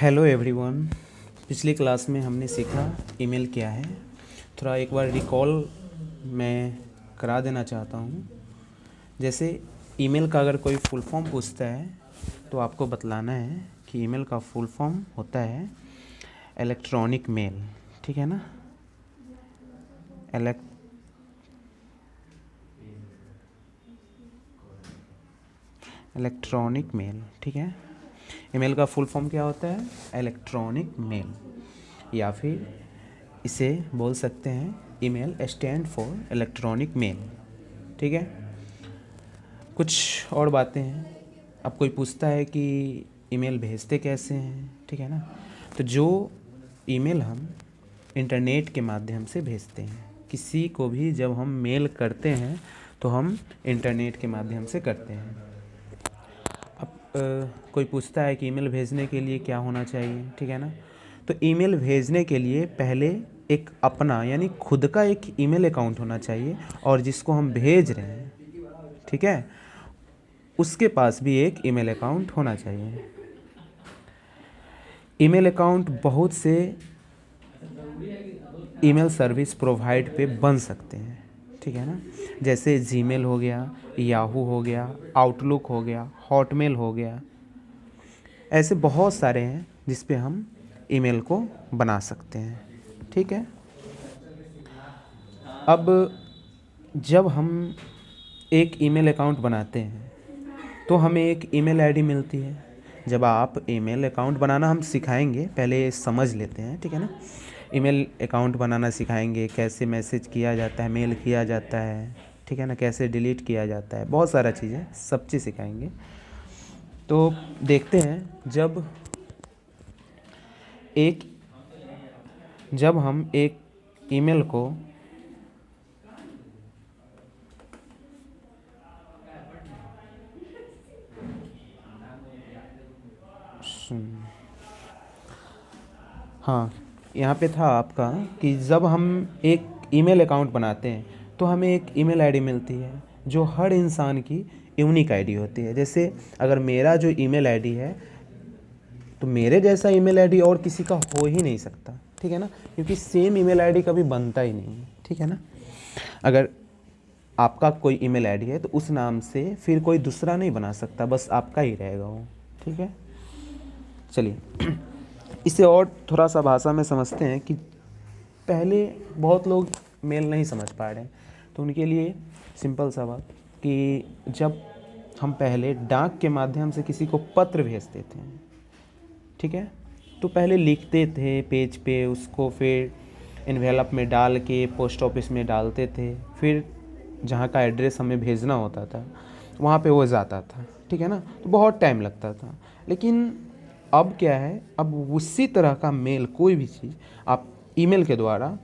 Hello everyone. पिछली class में हमने सीखा ईमेल क्या है। थोड़ा एक बार रिकॉल मैं करा देना चाहता हूँ। जैसे ईमेल का अगर कोई फुल फॉर्म पूछता है तो आपको बतलाना है कि ईमेल का फुल फॉर्म होता है इलेक्ट्रॉनिक मेल। ठीक है ना। इलेक्ट्रॉनिक मेल, ठीक है। ईमेल का फुल फॉर्म क्या होता है? इलेक्ट्रॉनिक मेल, या फिर इसे बोल सकते हैं email stand for electronic mail. ठीक है। कुछ और बातें हैं। अब कोई पूछता है कि ईमेल भेजते कैसे हैं, ठीक है ना। तो जो ईमेल हम इंटरनेट के माध्यम से भेजते हैं, किसी को भी जब हम मेल करते हैं तो हम इंटरनेट के माध्यम से करते हैं। अब कोई पूछता है कि ईमेल भेजने के लिए क्या होना चाहिए, ठीक है ना। तो ईमेल भेजने के लिए पहले एक अपना यानी खुद का एक ईमेल अकाउंट होना चाहिए, और जिसको हम भेज रहे हैं, ठीक है, उसके पास भी एक ईमेल अकाउंट होना चाहिए। ईमेल अकाउंट बहुत से ईमेल सर्विस प्रोवाइड पे बन सकते हैं, ठीक है ना। जैसे जीमेल हो गया, याहू हो गया, आउटलुक हो गया, हॉटमेल हो गया। ऐसे बहुत सारे हैं जिस पे हम ईमेल को बना सकते हैं, ठीक है। अब जब हम एक ईमेल अकाउंट बनाते हैं तो हमें एक ईमेल आईडी मिलती है। जब आप ईमेल अकाउंट बनाना हम सिखाएंगे, पहले समझ लेते हैं, ठीक है ना। ईमेल अकाउंट बनाना सिखाएंगे, कैसे मैसेज किया जाता है, मेल किया जाता है, ठीक है ना, कैसे डिलीट किया जाता है, बहुत सारा चीज़ें, सब चीज़ सिखाएंगे। तो देखते हैं जब हम एक ईमेल को हाँ, यहाँ पे था आपका कि जब हम एक ईमेल अकाउंट बनाते हैं तो हमें एक ईमेल आईडी मिलती है जो हर इंसान की यूनिक आईडी होती है। जैसे अगर मेरा जो ईमेल आईडी है तो मेरे जैसा ईमेल आईडी और किसी का हो ही नहीं सकता, ठीक है ना, क्योंकि सेम ईमेल आईडी कभी बनता ही नहीं है, ठीक है ना। अगर आपका कोई ईमेल आईडी है तो उस नाम से फिर कोई दूसरा नहीं बना सकता, बस आपका ही रहेगा वो, ठीक है। चलिए इसे और थोड़ा सा भाषा में समझते हैं कि पहले बहुत लोग मेल नहीं समझ पा रहे हैं, तो उनके लिए सिंपल सा बात कि जब हम पहले डाक के माध्यम से किसी को पत्र भेजते थे, ठीक है, तो पहले लिखते थे पेज पे, उसको फिर एनवेलप में डाल के पोस्ट ऑफिस में डालते थे, फिर जहाँ का एड्रेस हमें भेजना होता था वहाँ पे वो जाता था, ठीक है ना। तो बहुत टाइम लगता था। लेकिन अब क्या है, अब उसी तरह का मेल कोई भी चीज़ आप ईमेल के द्वारा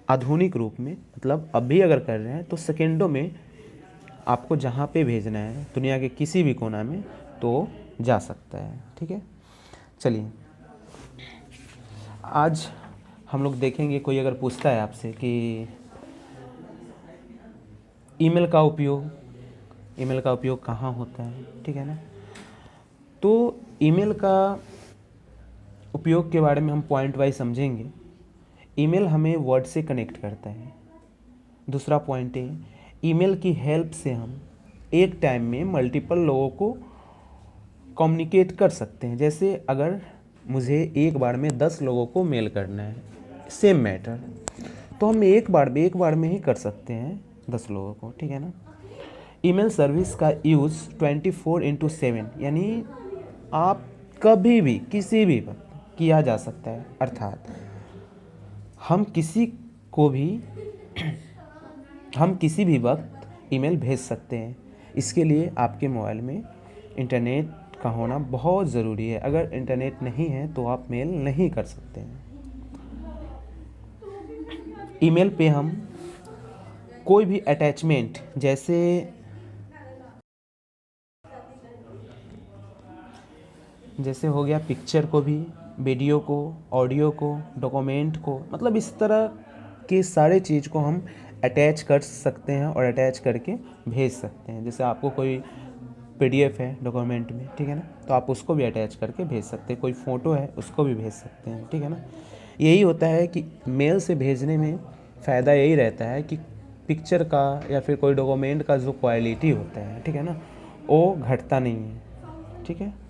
आधुनिक रूप में, मतलब अभी अगर कर रहे हैं तो सेकेंडों में आपको जहाँ पे भेजना है दुनिया के किसी भी कोना में तो जा सकता है, ठीक है। चलिए आज हम लोग देखेंगे, कोई अगर पूछता है आपसे कि ईमेल का उपयोग कहाँ होता है, ठीक है ना। तो ईमेल का उपयोग के बारे में हम पॉइंट वाइज समझेंगे। ईमेल हमें वर्ड से कनेक्ट करता है। दूसरा पॉइंट है, ईमेल की हेल्प से हम एक टाइम में मल्टीपल लोगों को कम्युनिकेट कर सकते हैं। जैसे अगर मुझे एक बार में 10 लोगों को मेल करना है सेम मैटर, तो हम एक बार में ही कर सकते हैं 10 लोगों को, ठीक है ना। ईमेल सर्विस का यूज़ 24/7 यानी आप कभी भी किसी भी वक्त किया जा सकता है। अर्थात हम किसी भी वक्त ईमेल भेज सकते हैं। इसके लिए आपके मोबाइल में इंटरनेट का होना बहुत ज़रूरी है। अगर इंटरनेट नहीं है तो आप मेल नहीं कर सकते हैं। ईमेल पे हम कोई भी अटैचमेंट, जैसे हो गया पिक्चर को भी, वीडियो को, ऑडियो को, डॉक्यूमेंट को, मतलब इस तरह के सारे चीज़ को हम अटैच कर सकते हैं और अटैच करके भेज सकते हैं। जैसे आपको कोई PDF है डॉक्यूमेंट में, ठीक है ना, तो आप उसको भी अटैच करके भेज सकते हैं। कोई फ़ोटो है उसको भी भेज सकते हैं, ठीक है ना। यही होता है कि मेल से भेजने में फ़ायदा यही रहता है कि पिक्चर का या फिर कोई डॉक्यूमेंट का जो क्वालिटी होता है, ठीक है ना, वो घटता नहीं है, ठीक है।